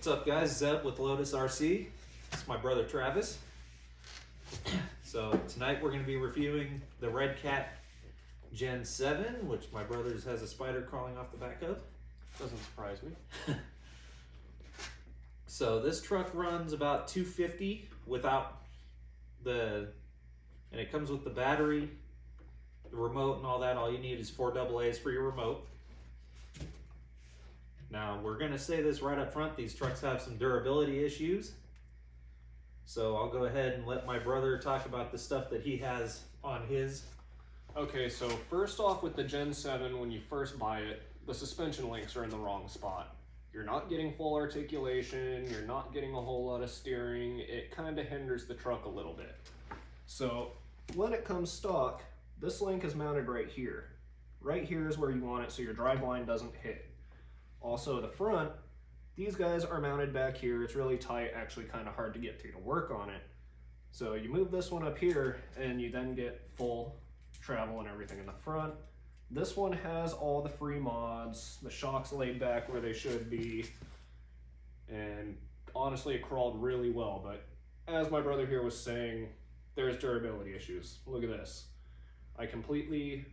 What's up guys, Zeb with Lotus RC. It's my brother Travis. So tonight we're going to be reviewing the Redcat Gen 7, which my brother's has a spider crawling off the back of. Doesn't surprise me. So this truck runs about 250 without and it comes with the battery, the remote and all that. All you need is 4 AA's for your remote. Now we're going to say this right up front, these trucks have some durability issues. So I'll go ahead and let my brother talk about the stuff that he has on his. Okay, so first off with the Gen 7, when you first buy it, the suspension links are in the wrong spot. You're not getting full articulation, you're not getting a whole lot of steering, it kind of hinders the truck a little bit. So when it comes stock, this link is mounted right here. Right here is where you want it so your drive line doesn't hit. Also the front, these guys are mounted back here. It's really tight, actually kind of hard to get to work on it. So you move this one up here and you then get full travel and everything in the front. This one has all the free mods, the shocks laid back where they should be, and honestly it crawled really well, but as my brother here was saying, there's durability issues. Look at this. I completely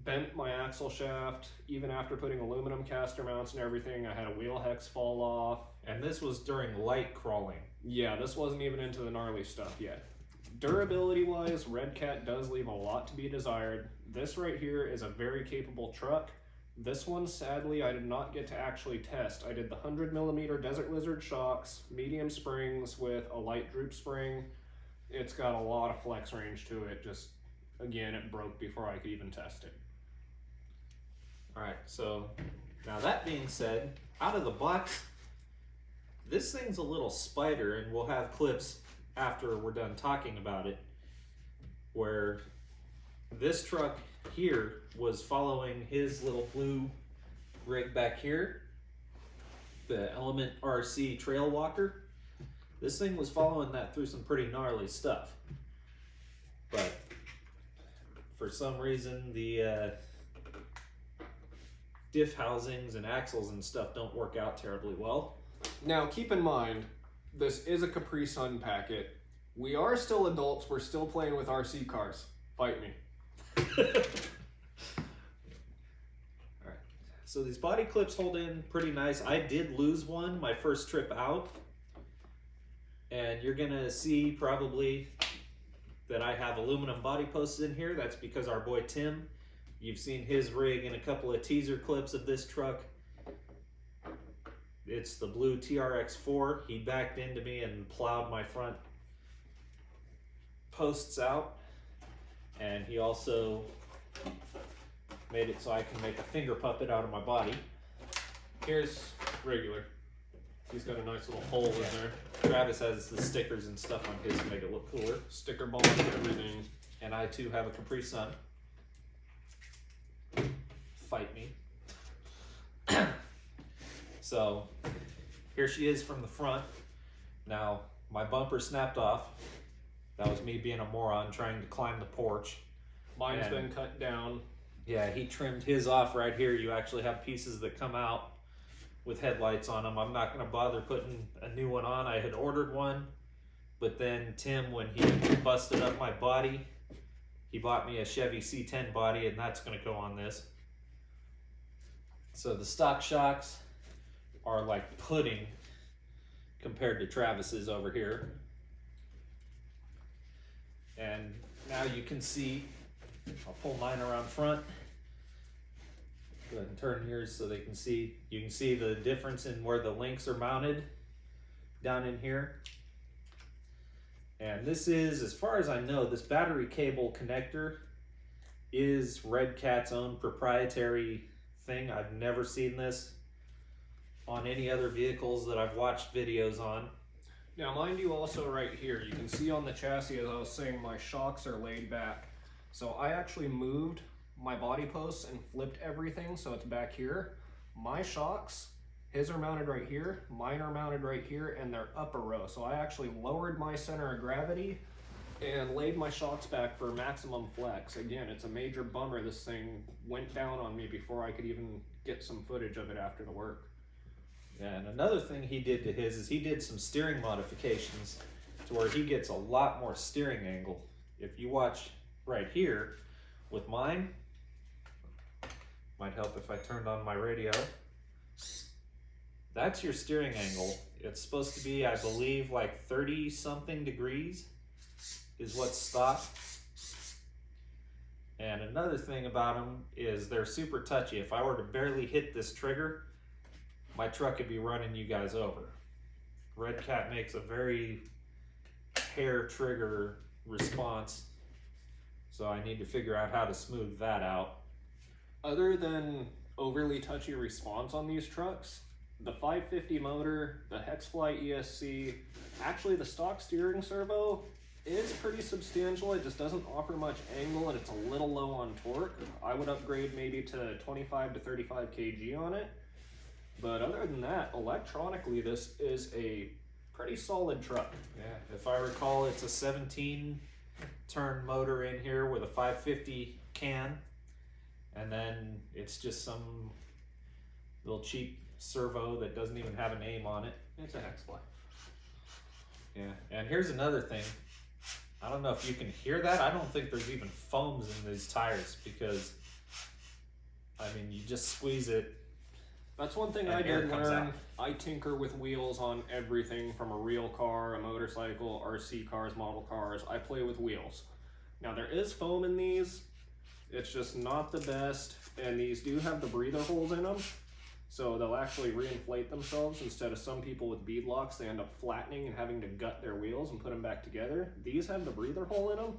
bent my axle shaft. Even after putting aluminum caster mounts and everything, I had a wheel hex fall off. And this was during light crawling. Yeah, this wasn't even into the gnarly stuff yet. Durability wise, Redcat does leave a lot to be desired. This right here is a very capable truck. This one, sadly, I did not get to actually test. I did the 100mm Desert Lizard shocks, medium springs with a light droop spring. It's got a lot of flex range to it. Just, again, it broke before I could even test it. Alright, so now that being said, out of the box, this thing's a little spider, and we'll have clips after we're done talking about it, where this truck here was following his little blue rig back here, the Element RC Trailwalker. This thing was following that through some pretty gnarly stuff, but for some reason the diff housings and axles and stuff don't work out terribly well. Now keep in mind, this is a Capri Sun packet. We are still adults, we're still playing with RC cars. Fight me. Alright, so these body clips hold in pretty nice. I did lose one my first trip out, and you're gonna see probably that I have aluminum body posts in here. That's because our boy Tim, you've seen his rig in a couple of teaser clips of this truck. It's the blue TRX4. He backed into me and plowed my front posts out. And he also made it so I can make a finger puppet out of my body. Here's regular. He's got a nice little hole in there. Travis has the stickers and stuff on his to make it look cooler. Sticker bond and everything. And I too have a Capri Sun. Fight me. So here she is from the front. Now my bumper snapped off. That was me being a moron trying to climb the porch. Mine's been cut down. Yeah, he trimmed his off right here. You actually have pieces that come out with headlights on them. I'm not going to bother putting a new one on. I had ordered one, but then Tim, when he busted up my body, he bought me a Chevy C10 body, and that's going to go on this. So the stock shocks are like pudding compared to Travis's over here. And now you can see, I'll pull mine around front. Go ahead and turn yours so they can see. You can see the difference in where the links are mounted down in here. And this is, as far as I know, this battery cable connector is Redcat's own proprietary thing. I've never seen this on any other vehicles that I've watched videos on. Now mind you, also right here, you can see on the chassis, as I was saying, my shocks are laid back. So I actually moved my body posts and flipped everything so it's back here. My shocks, his are mounted right here, mine are mounted right here, and they're up a row. So I actually lowered my center of gravity and laid my shocks back for maximum flex. Again, it's a major bummer this thing went down on me before I could even get some footage of it after the work. Yeah, and another thing he did to his is he did some steering modifications to where he gets a lot more steering angle. If you watch right here with mine, might help if I turned on my radio. That's your steering angle. It's supposed to be, I believe, like 30 something degrees is what's stock. And another thing about them is they're super touchy. If I were to barely hit this trigger, my truck could be running you guys over. Redcat makes a very hair trigger response, so I need to figure out how to smooth that out. Other than overly touchy response on these trucks, the 550 motor, the Hexfly ESC, actually the stock steering servo is pretty substantial. It just doesn't offer much angle and it's a little low on torque. I would upgrade maybe to 25 to 35 kg on it. But other than that, electronically, this is a pretty solid truck. Yeah, if I recall, it's a 17 turn motor in here with a 550 can, and then it's just some little cheap servo that doesn't even have a name on it. It's a Hexfly. Yeah, and here's another thing. I don't know if you can hear that. I don't think there's even foams in these tires because, I mean, you just squeeze it. That's one thing And I air did comes learn. out. I tinker with wheels on everything from a real car, a motorcycle, RC cars, model cars. I play with wheels. Now there is foam in these. It's just not the best. And these do have the breather holes in them. So they'll actually reinflate themselves. Instead of some people with bead locks, they end up flattening and having to gut their wheels and put them back together. These have the breather hole in them.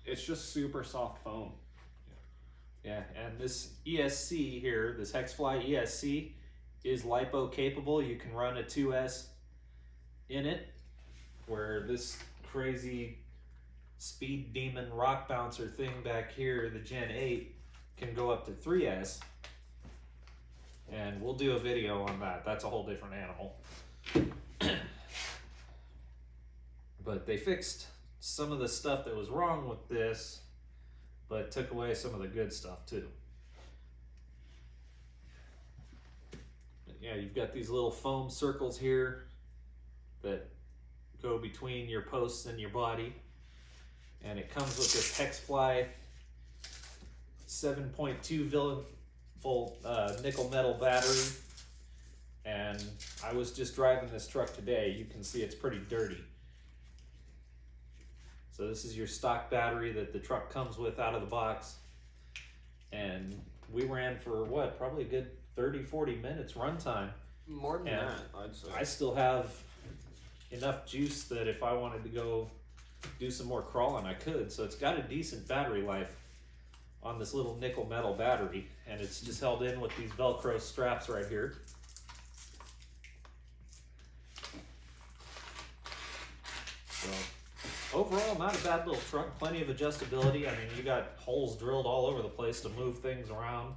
It's just super soft foam. Yeah, and this ESC here, this Hexfly ESC, is lipo capable. You can run a 2S in it, where this crazy speed demon rock bouncer thing back here, the Gen 8, can go up to 3S. And we'll do a video on that. That's a whole different animal. But they fixed some of the stuff that was wrong with this, but took away some of the good stuff too. Yeah, you've got these little foam circles here that go between your posts and your body. And it comes with this Hexfly 7.2 volt nickel metal battery. And I was just driving this truck today. You can see it's pretty dirty. So this is your stock battery that the truck comes with out of the box. And we ran for what, probably a good 30-40 minutes runtime. More than And that, I'd say. I still have enough juice that if I wanted to go do some more crawling, I could. So it's got a decent battery life on this little nickel metal battery, and it's just held in with these Velcro straps right here. So overall, not a bad little truck. Plenty of adjustability. I mean, you got holes drilled all over the place to move things around.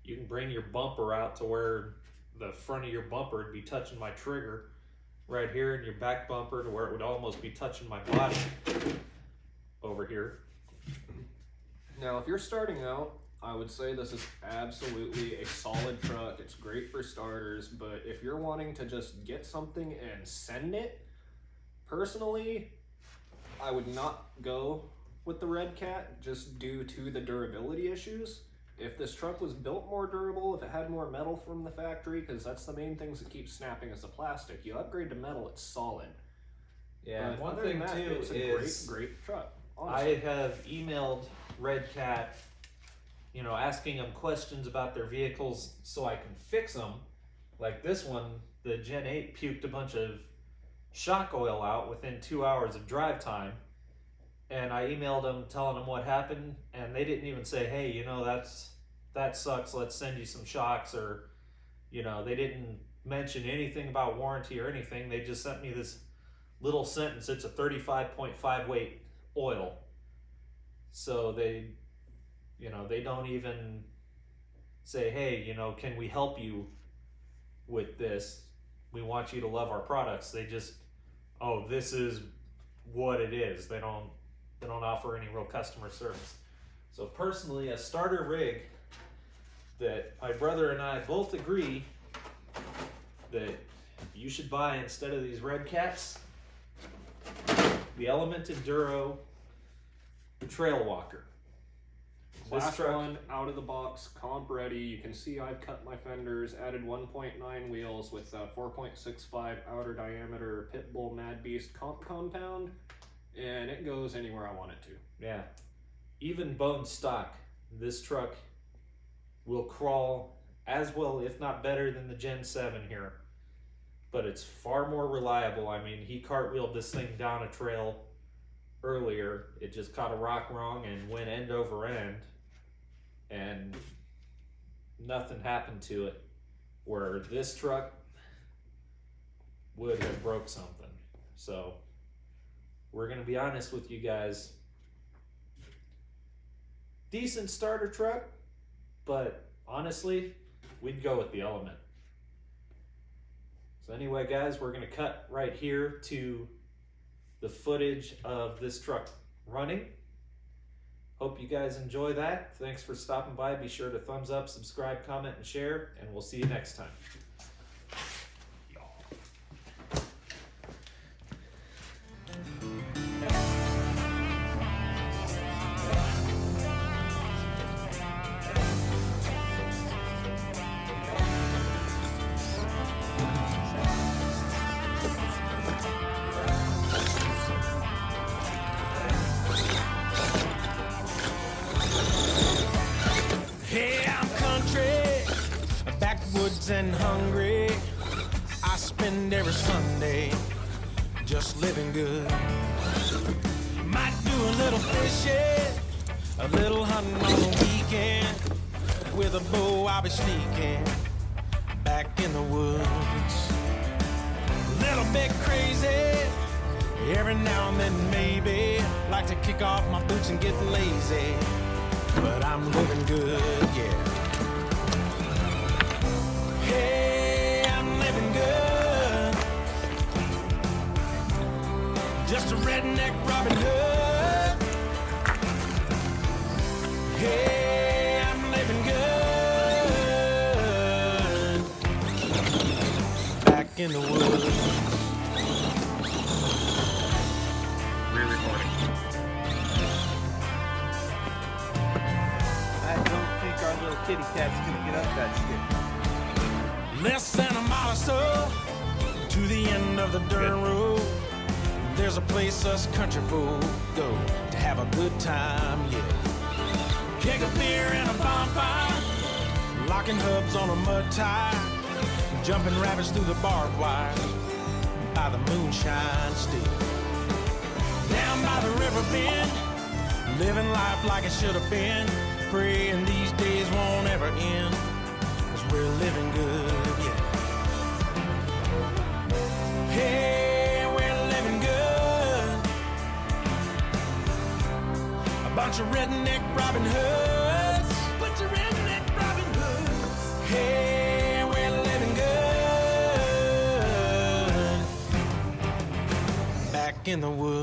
You can bring your bumper out to where the front of your bumper would be touching my trigger right here, and your back bumper to where it would almost be touching my body over here. Now, if you're starting out, I would say this is absolutely a solid truck. It's great for starters, but if you're wanting to just get something and send it, personally, I would not go with the Redcat just due to the durability issues. If this truck was built more durable, if it had more metal from the factory, because that's the main things that keep snapping is the plastic. You upgrade to metal, it's solid. Yeah, But one other thing than that, too it's a is great truck. Honestly. I have emailed Redcat, you know, asking them questions about their vehicles so I can fix them. Like this one, the Gen 8 puked a bunch of shock oil out within 2 hours of drive time. And I emailed them telling them what happened, and they didn't even say, hey, you know, that sucks, let's send you some shocks, or, you know, they didn't mention anything about warranty or anything. They just sent me this little sentence. It's a 35.5 weight oil. So they, you know, they don't even say, hey, you know, can we help you with this? We want you to love our products. They just, oh, this is what it is. They don't offer any real customer service. So personally, a starter rig that my brother and I both agree that you should buy instead of these Redcats, the Element Enduro Trailwalker. Last one out of the box, comp ready. You can see I've cut my fenders, added 1.9 wheels with a 4.65 outer diameter Pitbull Mad Beast comp compound, and it goes anywhere I want it to. Yeah. Even bone stock, this truck will crawl as well, if not better, than the Gen 7 here. But it's far more reliable. I mean, he cartwheeled this thing down a trail earlier. It just caught a rock wrong and went end over end, and nothing happened to it. Where this truck would have broke something. So we're gonna be honest with you guys. Decent starter truck, but honestly, we'd go with the Element. So anyway, guys, we're gonna cut right here to the footage of this truck running. Hope you guys enjoy that. Thanks for stopping by. Be sure to thumbs up, subscribe, comment, and share, and we'll see you next time. And hungry, I spend every Sunday just living good. Might do a little fishing, a little hunting on the weekend. With a bow I'll be sneaking back in the woods. A little bit crazy, every now and then maybe. Like to kick off my boots and get lazy, but I'm living good, yeah. Hey, I'm living good. Just a redneck Robin Hood. Hey, I'm living good. Back in the woods. We're recording. I don't think our little kitty cat's gonna get up that shit. Less than a mile or so to the end of the dirt road. There's a place us country folk go to have a good time, yeah. Keg of beer and a bonfire, locking hubs on a mud tire, jumping rabbits through the barbed wire by the moonshine still. Down by the river bend, living life like it should have been, praying these days won't ever end. We're living good, yeah. Hey, we're living good. A bunch of redneck Robin Hoods. Bunch of redneck Robin Hoods. Hey, we're living good. Back in the woods.